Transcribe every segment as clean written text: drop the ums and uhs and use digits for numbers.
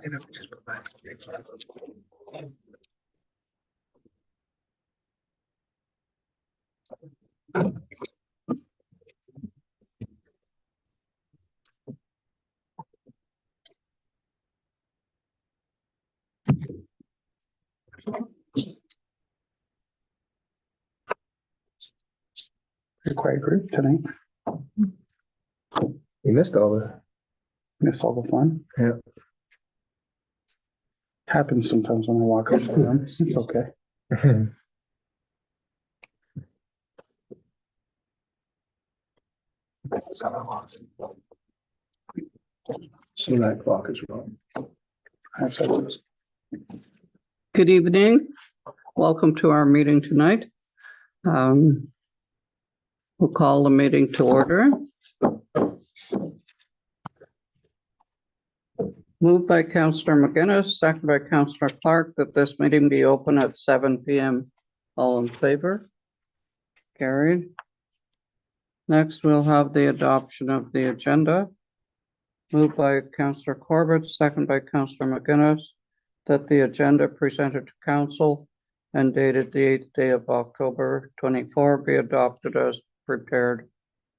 You're quite a group tonight. You missed all the. Miss all the fun. Yeah. Happens sometimes when I walk up to them. It's okay. So that clock is wrong. That's it. Good evening. Welcome to our meeting tonight. We'll call the meeting to order. Moved by Councillor McGuinness, second by Councillor Clark, that this meeting be open at 7 p.m. All in favor? Carried. Next, we'll have the adoption of the agenda. Moved by Councillor Corbett, second by Councillor McGuinness, that the agenda presented to council and dated the 8th day of October 24 be adopted as prepared.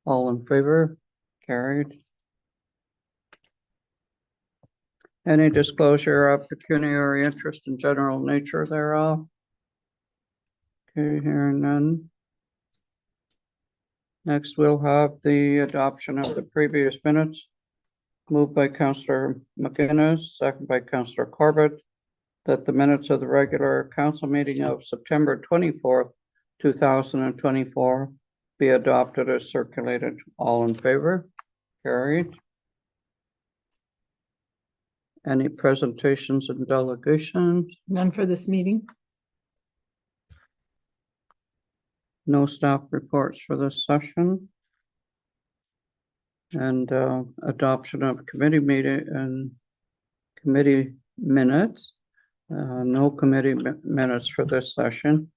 All in favor? Carried. Any disclosure of pecuniary interest in general nature thereof? Okay, hearing none. Next, we'll have the adoption of the previous minutes. Moved by Councillor McGuinness, second by Councillor Corbett, that the minutes of the regular council meeting of September 24th, 2024 be adopted as circulated. All in favor? Carried. Any presentations and delegations? None for this meeting. No staff reports for this session. And adoption of committee meeting and committee minutes. No committee minutes for this session,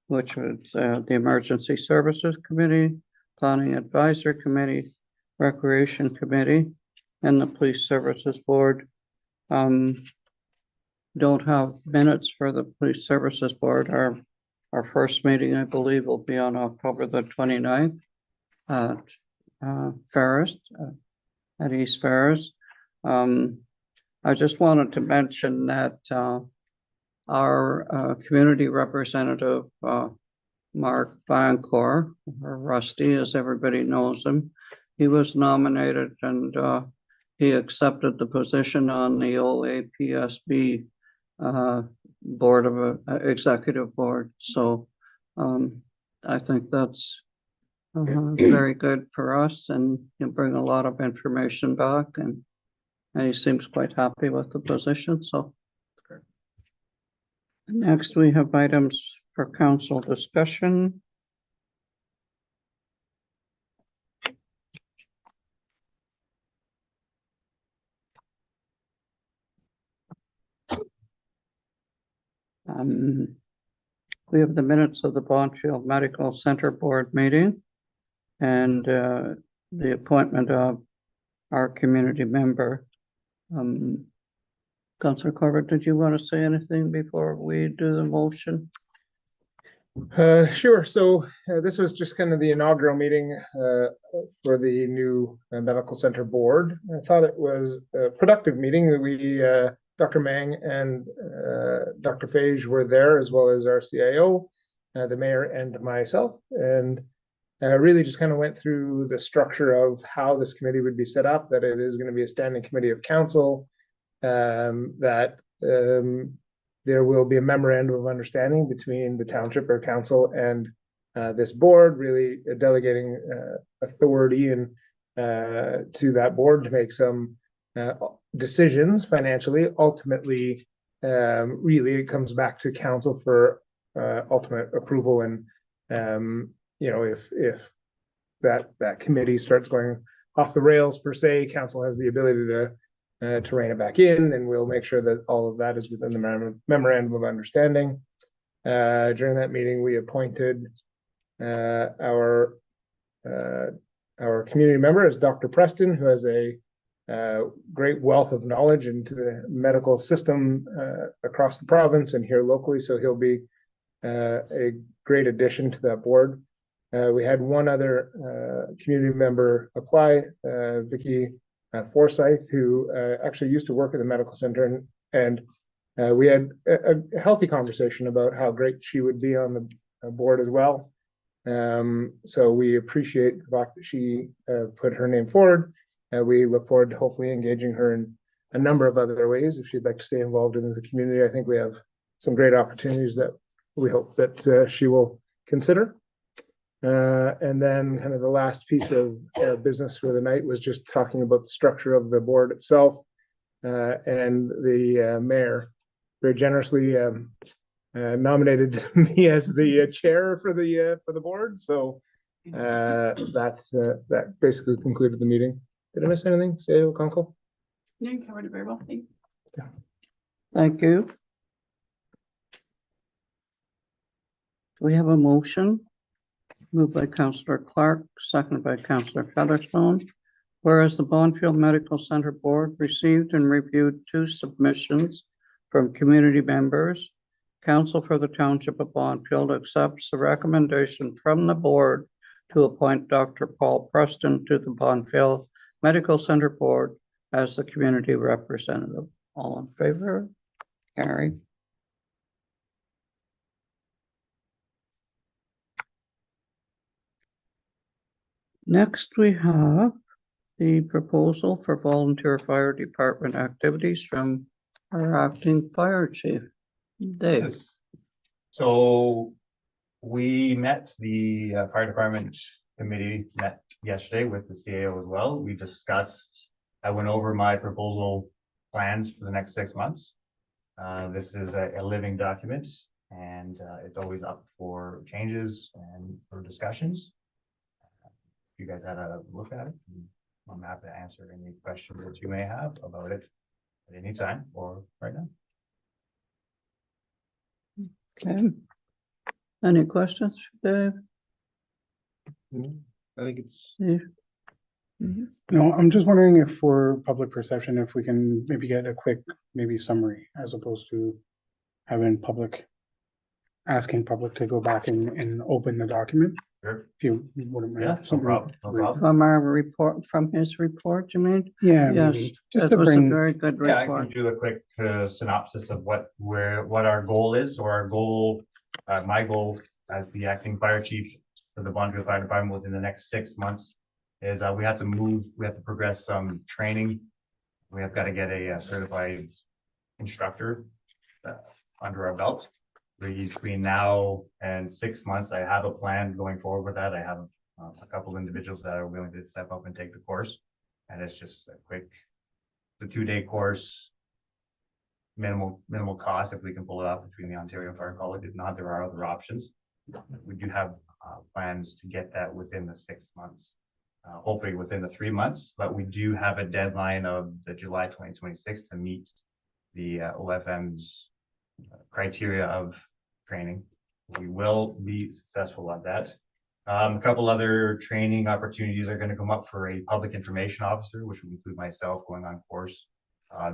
which was the Emergency Services Committee, Planning Advisory Committee, Recreation Committee, and the Police Services Board. Don't have minutes for the Police Services Board. Our first meeting, I believe, will be on October the 29th at Ferris, at East Ferris. I just wanted to mention that our community representative, Mark Vancourt, or Rusty, as everybody knows him, he was nominated and he accepted the position on the OAPSB board of executive board. So I think that's very good for us, and you bring a lot of information back, and he seems quite happy with the position. So next we have items for council discussion. We have the minutes of the Bonnfield Medical Center Board meeting and the appointment of our community member. Councillor Corbett, did you want to say anything before we do the motion? Sure. So this was just kind of the inaugural meeting for the new medical center board. I thought it was a productive meeting. We Dr. Mang and Dr. Fage were there, as well as our CIO, the mayor, and myself, and really just kind of went through the structure of how this committee would be set up, that it is going to be a standing committee of council, that there will be a memorandum of understanding between the township or council and this board, really delegating authority and to that board to make some decisions financially. Ultimately, really it comes back to council for ultimate approval, and you know, if that committee starts going off the rails per se, council has the ability to rein it back in, and we'll make sure that all of that is within the memorandum of understanding. During that meeting, we appointed our community member as Dr. Preston, who has a great wealth of knowledge into the medical system across the province and here locally. So he'll be a great addition to that board. We had one other community member apply, Vicky Forsyth, who actually used to work at the medical center, and we had a healthy conversation about how great she would be on the board as well. So we appreciate the fact that she put her name forward. We look forward to hopefully engaging her in a number of other ways if she'd like to stay involved in the community. I think we have some great opportunities that we hope that she will consider. And then kind of the last piece of business for the night was just talking about the structure of the board itself. And the mayor very generously nominated me as the chair for the board. So that basically concluded the meeting. Did I miss anything? Say, Kunkel? No, you covered it very well. Thank you. Thank you. We have a motion moved by Councillor Clark, seconded by Councillor Featherstone. Whereas the Bonfield Medical Center Board received and reviewed 2 submissions from community members, Council for the Township of Bonfield accepts the recommendation from the board to appoint Dr. Paul Preston to the Bonfield Medical Center Board as the community representative. All in favor? Carried. Next, we have the proposal for volunteer fire department activities from our acting fire chief, Dave. Yes. So we met, the fire department committee met yesterday with the CAO as well. We discussed, I went over my proposal plans for the next 6 months. This is a living document, and it's always up for changes and for discussions. If you guys had a look at it, I'm happy to answer any questions that you may have about it at any time or right now. Okay. Any questions, Dave? I think it's. Steve? No, I'm just wondering if for public perception, if we can maybe get a quick, maybe summary as opposed to having public, asking public to go back and open the document. Sure. If you wouldn't mind. Yeah, no something problem, no brief. problem. From our report, from his report, you mean? Yeah, Yes, maybe, just it to was a bring, very good Yeah, I report. can do a quick synopsis of what our goal is. So our goal, my goal as the acting fire chief for the Bonfield Fire Department within the next 6 months is we have to progress some training. We have got to get a certified instructor under our belt. Between now and 6 months, I have a plan going forward with that. I have a couple individuals that are willing to step up and take the course. And it's just a quick, the 2-day course, minimal cost if we can pull it off between the Ontario Fire College. If not, there are other options. We do have plans to get that within the 6 months, hopefully within the 3 months, but we do have a deadline of the July 2026 to meet the OFM's criteria of training. We will be successful at that. A couple other training opportunities are going to come up for a public information officer, which would include myself going on course.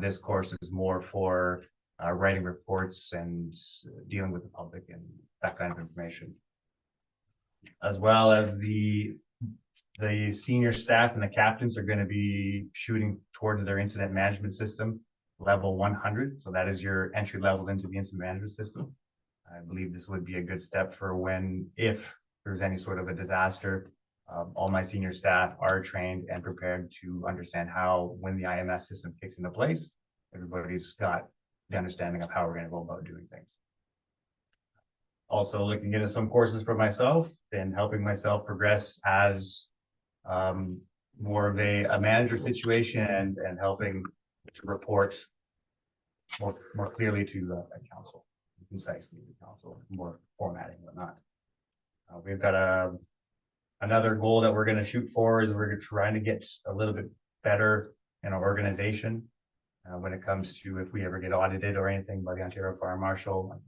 This course is more for writing reports and dealing with the public and that kind of information. As well as the senior staff and the captains are going to be shooting towards their incident management system level 100. So that is your entry level into the incident management system. I believe this would be a good step for if there's any sort of a disaster. All my senior staff are trained and prepared to understand how, when the IMS system kicks into place, everybody's got the understanding of how we're going to go about doing things. Also looking into some courses for myself and helping myself progress as more of a manager situation and helping to report more clearly to a council, concisely to council, more formatting and whatnot. We've got another goal that we're going to shoot for is we're trying to get a little bit better in our organization when it comes to if we ever get audited or anything by the Ontario Fire Marshal.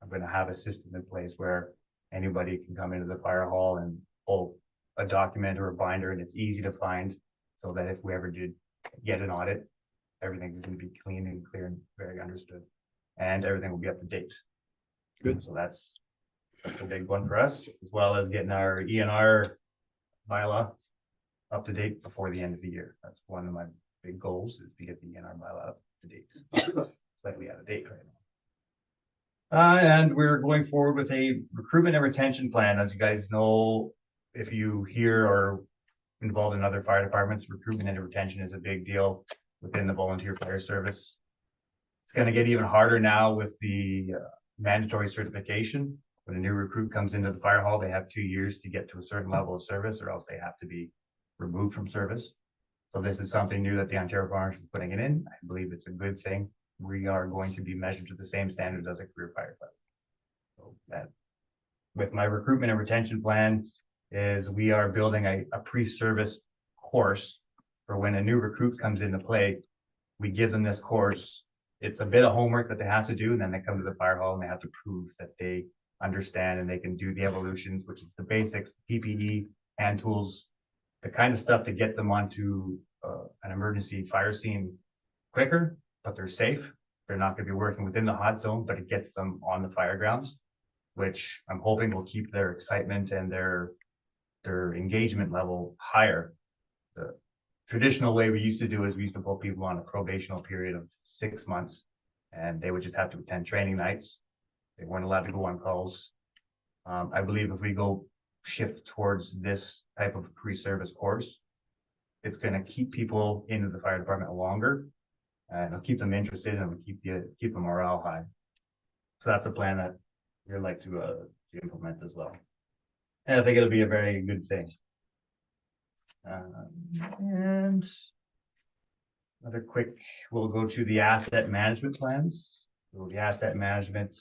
I'm going to have a system in place where anybody can come into the fire hall and pull a document or a binder, and it's easy to find, so that if we ever did get an audit. Everything's gonna be clean and clear and very understood, and everything will be up to date. Good. So that's a big one for us, as well as getting our ENR bylaw up to date before the end of the year. That's one of my big goals, is to get the ENR bylaw up to date. Slightly out of date right now. And we're going forward with a recruitment and retention plan. As you guys know, if you hear or involved in other fire departments, recruitment and retention is a big deal within the volunteer fire service. It's gonna get even harder now with the mandatory certification. When a new recruit comes into the fire hall, they have 2 years to get to a certain level of service, or else they have to be removed from service. So this is something new that the Ontario Fire is putting it in. I believe it's a good thing. We are going to be measured to the same standards as a career firefighter. So that, with my recruitment and retention plan, is we are building a pre-service course for when a new recruit comes into play. We give them this course. It's a bit of homework that they have to do, and then they come to the fire hall and they have to prove that they understand and they can do the evolutions, which is the basics, PPE, hand tools, the kind of stuff to get them onto an emergency fire scene quicker, but they're safe. They're not going to be working within the hot zone, but it gets them on the fire grounds, which I'm hoping will keep their excitement and their engagement level higher. The traditional way we used to do is we used to put people on a probational period of 6 months, and they would just have to attend training nights. They weren't allowed to go on calls. I believe if we go shift towards this type of pre-service course, it's going to keep people into the fire department longer, and it'll keep them interested, and it'll keep the morale high. So that's a plan that we'd like to implement as well. And I think it'll be a very good thing. And another quick, we'll go to the asset management plans. So the asset management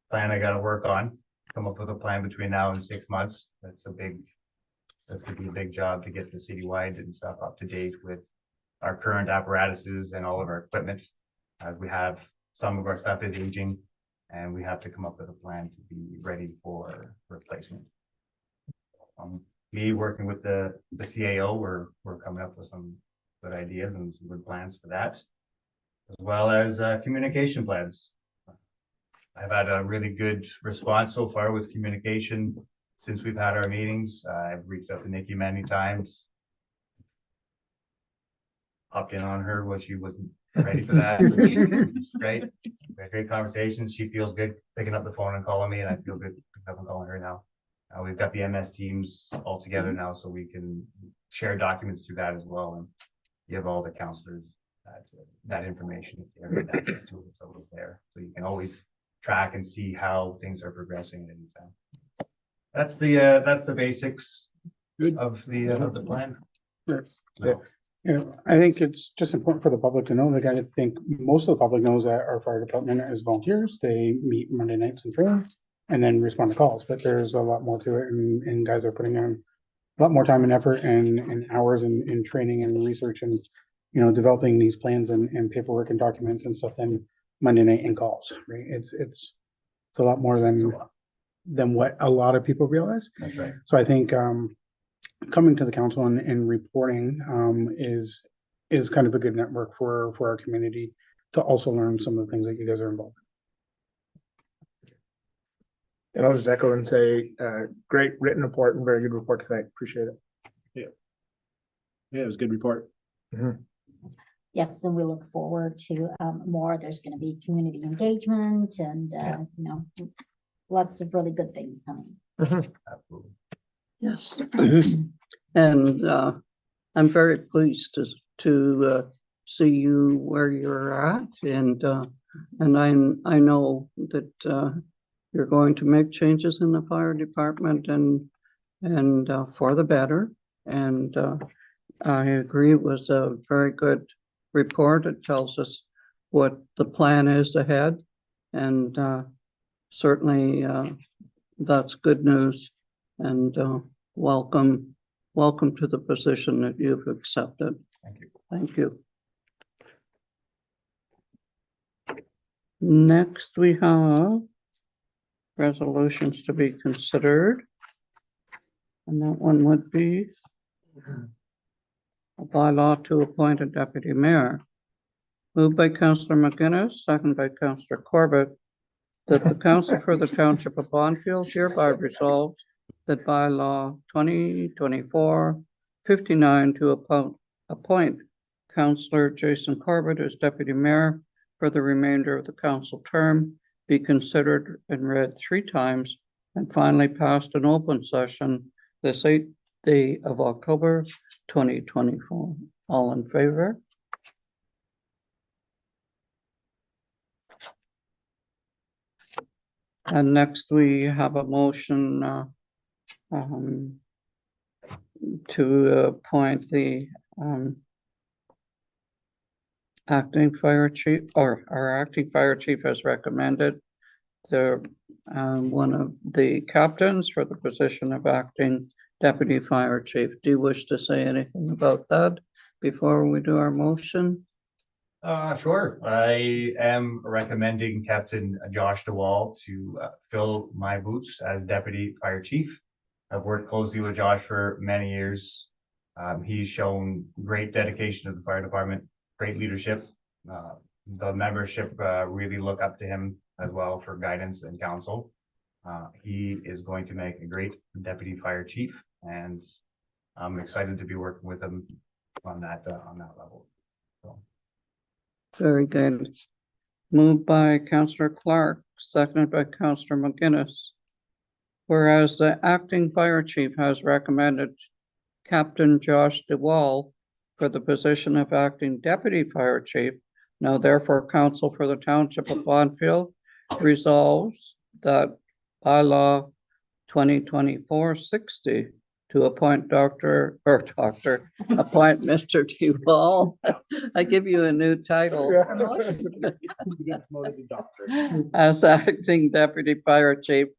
plan I got to work on, come up with a plan between now and 6 months. That's gonna be a big job to get the citywide and stuff up to date with our current apparatuses and all of our equipment. As we have, some of our stuff is aging, and we have to come up with a plan to be ready for replacement. Me working with the CAO, we're coming up with some good ideas and some good plans for that, as well as communication plans. I've had a really good response so far with communication since we've had our meetings. I've reached out to Nikki many times. Hopped in on her when she wasn't ready for that. Great. We had great conversations. She feels good picking up the phone and calling me, and I feel good picking up and calling her now. We've got the MS teams all together now, so we can share documents through that as well and give all the counselors that information. If they ever get access to it, it's always there. So you can always track and see how things are progressing at any time. That's the basics Good. of the plan. Sure. So, I think it's just important for the public to know. I think most of the public knows that our fire department is volunteers. They meet Monday nights and trains and then respond to calls, but there's a lot more to it, and guys are putting in a lot more time and effort and hours in training and research and, developing these plans and paperwork and documents and stuff than Monday night and calls, right? It's a lot more than what a lot of people realize. that's right. So I think coming to the council and reporting is kind of a good network for our community to also learn some of the things that you guys are involved And I'll just echo and say, great written report and very good report tonight. Appreciate it. Yeah, it was a good report. Yes, and we look forward to more. There's going to be community engagement and, lots of really good things coming. Absolutely. Yes. And I'm very pleased to see you where you're at, and I know that you're going to make changes in the fire department and for the better. And I agree, it was a very good report. It tells us what the plan is ahead, and certainly that's good news. And welcome to the position that you've accepted. Thank you. Thank you. Next, we have resolutions to be considered. And that one would be a bylaw to appoint a deputy mayor. Moved by Councillor McGuinness, second by Councillor Corbett, that the council for the township of Bonfield hereby resolves that bylaw 2024-59 to appoint Councillor Jason Corbett as deputy mayor for the remainder of the council term be considered and read 3 times and finally passed in open session this 8th day of October 2024. All in favor? And next we have a motion to appoint the acting fire chief, or our acting fire chief as recommended. The one of the captains for the position of acting deputy fire chief. Do you wish to say anything about that before we do our motion? Sure. I am recommending Captain Josh DeWall to fill my boots as deputy fire chief. I've worked closely with Josh for many years. He's shown great dedication to the fire department, great leadership. The membership really look up to him as well for guidance and counsel. He is going to make a great deputy fire chief, and I'm excited to be working with him on that level. So. Very good. Moved by Councillor Clark, seconded by Councillor McGuinness. Whereas the acting fire chief has recommended Captain Josh DeWall for the position of acting deputy fire chief, now therefore council for the township of Bonfield resolves that bylaw 2024-60 to appoint appoint Mr. DeWall. I give you a new title. As acting deputy fire chief,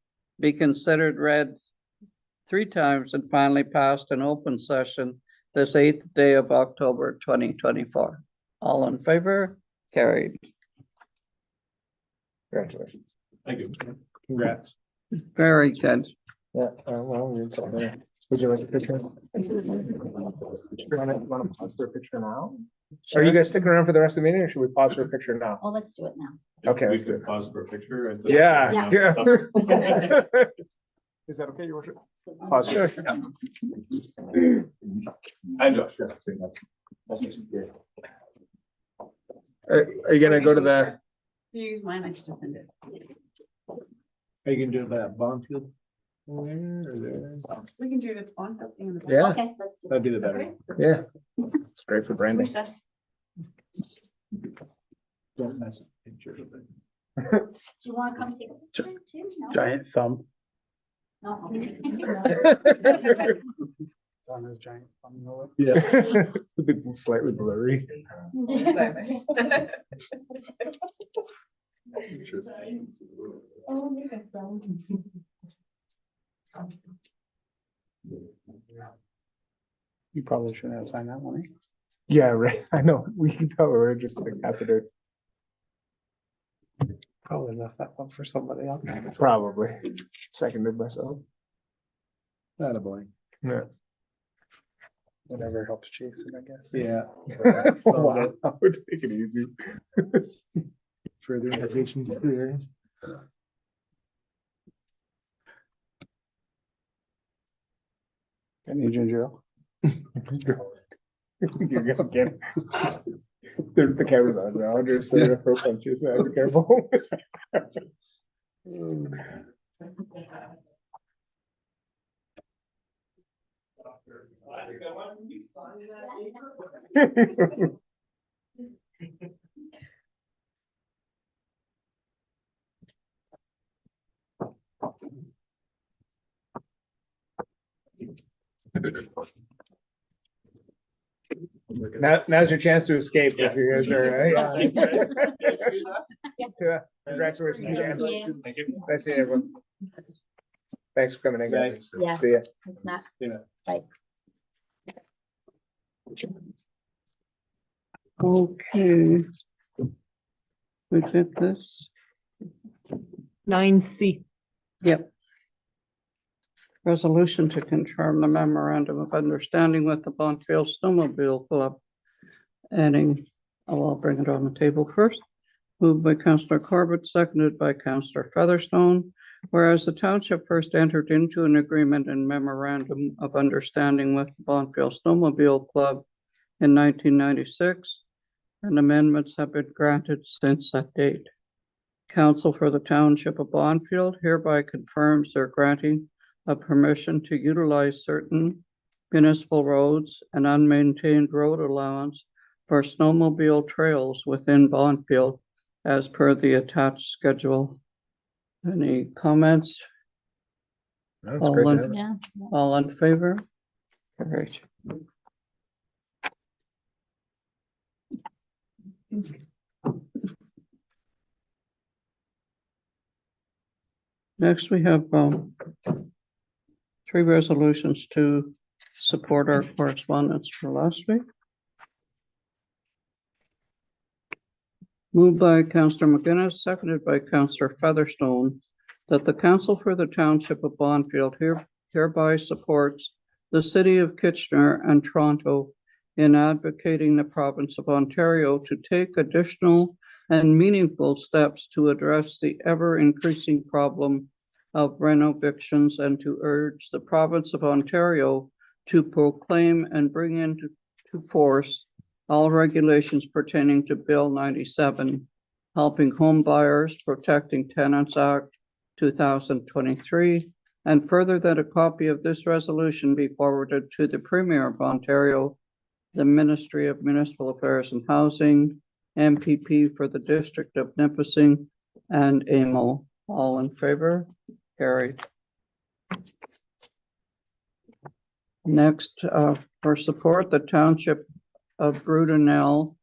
be considered read 3 times and finally passed in open session this 8th day of October 2024. All in favor? Carried. Congratulations. Thank you. Congrats. Very good. Yeah, well, it's all there. Would you like a picture? Want to pause for a picture now? Are you guys sticking around for the rest of the meeting, or should we pause for a picture now? Oh, let's do it now. Okay, We let's do could it. pause for a picture. Yeah, Yeah. yeah. Is that okay, your worship? Pause. Hi, Josh. Yeah. Are you gonna go to the? You use mine, I should just send it. Are you gonna do that Bonfield? We can do it on something in the. Yeah. Okay, let's do it. That'd be the better. Yeah. It's great for branding. Recess. Don't mess up pictures of it. Do you want to come take a picture too? No? Giant thumb No. on his giant thumb. roller. Yeah. A bit slightly blurry. You probably shouldn't have signed that one. Yeah, right. I know. We can tell we're just like happy to. Probably left that one for somebody else. Probably. Seconded myself. Not a boy. Yeah. Whatever helps Jason, I guess. Yeah. Wow. Take it easy. Further invitations here. Got any ginger ale? You go again. The camera's on now. I'm just gonna throw punches. So be careful. Now's your chance to escape if you guys are. Yeah. Congratulations again. Thank you. Nice seeing everyone. Thanks for coming in, guys. Yeah. See ya. It's not. Yeah. Bye. Okay. We did this. 9C. Yep. Resolution to confirm the memorandum of understanding with the Bonfield Snowmobile Club. Adding, I'll bring it on the table first. Moved by Councillor Corbett, seconded by Councillor Featherstone. Whereas the township first entered into an agreement and memorandum of understanding with the Bonfield Snowmobile Club in 1996, and amendments have been granted since that date. Council for the Township of Bonfield hereby confirms their granting of permission to utilize certain municipal roads and unmaintained road allowance for snowmobile trails within Bonfield as per the attached schedule. Any comments? That's All great. to in- have it. Yeah. All in favor? Carried. Next, we have three resolutions to support our correspondence for last week. Moved by Councillor McGuinness, seconded by Councillor Featherstone, that the Council for the Township of Bonfield hereby supports the City of Kitchener and Toronto in advocating the province of Ontario to take additional and meaningful steps to address the ever-increasing problem of rent evictions and to urge the province of Ontario to proclaim and bring into force all regulations pertaining to Bill 97, Helping Home Buyers, Protecting Tenants Act 2023, and further that a copy of this resolution be forwarded to the Premier of Ontario, the Ministry of Municipal Affairs and Housing, MPP for the District of Nipissing, and AMO. All in favor? Carried. Next, for support, the Township of Brudenell,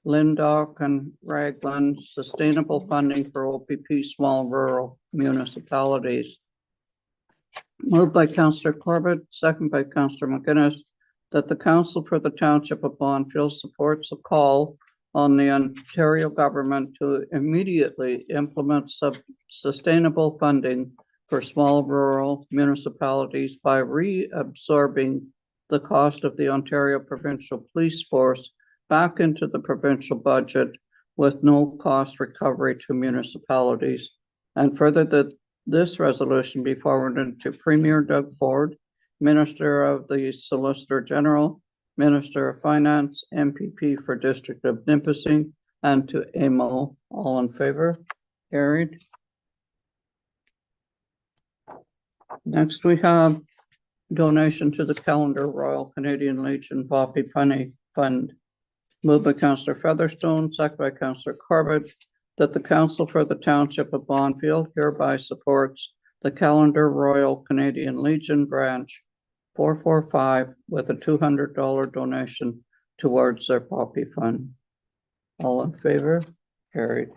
Lindock, and Raglan Sustainable Funding for OPP Small Rural Municipalities. Moved by Councillor Corbett, second by Councillor McGuinness, that the Council for the Township of Bonfield supports a call on the Ontario government to immediately implement sustainable funding for small rural municipalities by reabsorbing the cost of the Ontario Provincial Police Force back into the provincial budget with no cost recovery to municipalities. And further, that this resolution be forwarded to Premier Doug Ford, Minister of the Solicitor General, Minister of Finance, MPP for District of Nipissing, and to AMO. All in favor? Carried. Next, we have donation to the Calendar Royal Canadian Legion Poppy Fund. Moved by Councillor Featherstone, second by Councillor Corbett, that the Council for the Township of Bonfield hereby supports the Calendar Royal Canadian Legion Branch 445 with a $200 donation towards their Poppy Fund. All in favor? Carried.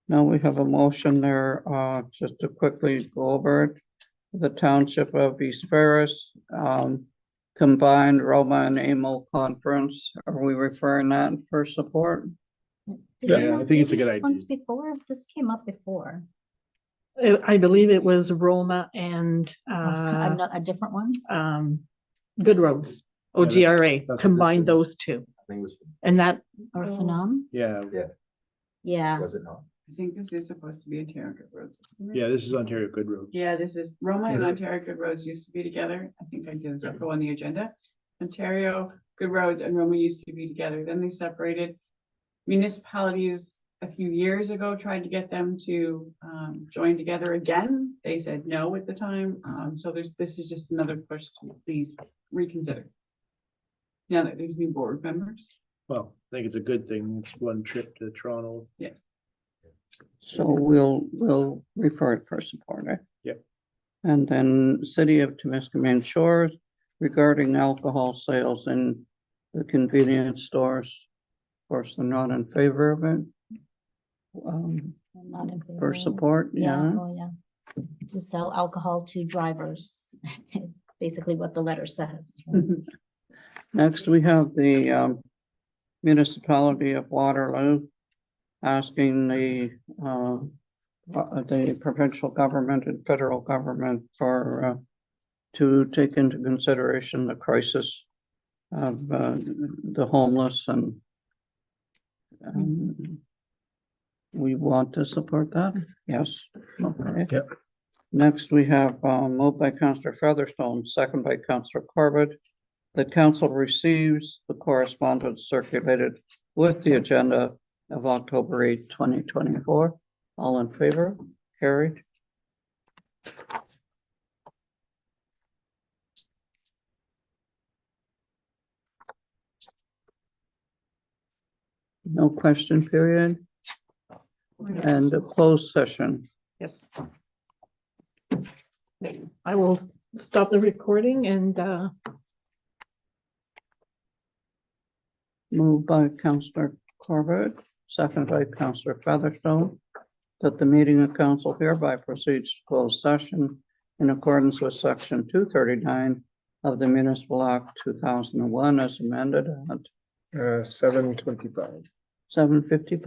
Now we have a motion there, just to quickly go over it. The Township of East Ferris, combined Roma and AMO conference. Are we referring that for support? Yeah, I think it's a good idea. Once before, this came up before. I believe it was Roma and A different one? Good Roads, OGRA, that's combined what those two. I think it was, And that, Or Phenom? Yeah, Yeah. was it not? I think this is supposed to be Ontario Good Roads. isn't it? yeah, this is Ontario Good Roads. Yeah, this is Roma and Ontario Good Roads used to be together. I think I did a circle on the agenda. Ontario Good Roads and Roma used to be together. Then they separated. Municipalities a few years ago tried to get them to join together again. They said no at the time. So this is just another push to please reconsider. Now that there's new board members. Well, I think it's a good thing. It's one trip to Toronto. So we'll refer it for support, eh? Yep. And then City of Temiskaming Shores regarding alcohol sales in the convenience stores. Of course, they're not in favor of it. I'm not in For favor. support, yeah. Oh, yeah. To sell alcohol to drivers, is basically what the letter says. Next, we have the municipality of Waterloo asking the the provincial government and federal government for, to take into consideration the crisis of, the homeless and we want to support that? Yes. Okay. Yep. Next, we have, moved by Councillor Featherstone, second by Councillor Corbett. The council receives the correspondence circulated with the agenda of October 8, 2024. All in favor? Carried. No question period. And a closed session. Yes. I will stop the recording and, Moved by Councillor Corbett, second by Councillor Featherstone, that the meeting of council hereby proceeds to closed session in accordance with section 239 of the Municipal Act 2001 as amended at 7:25. 7:55.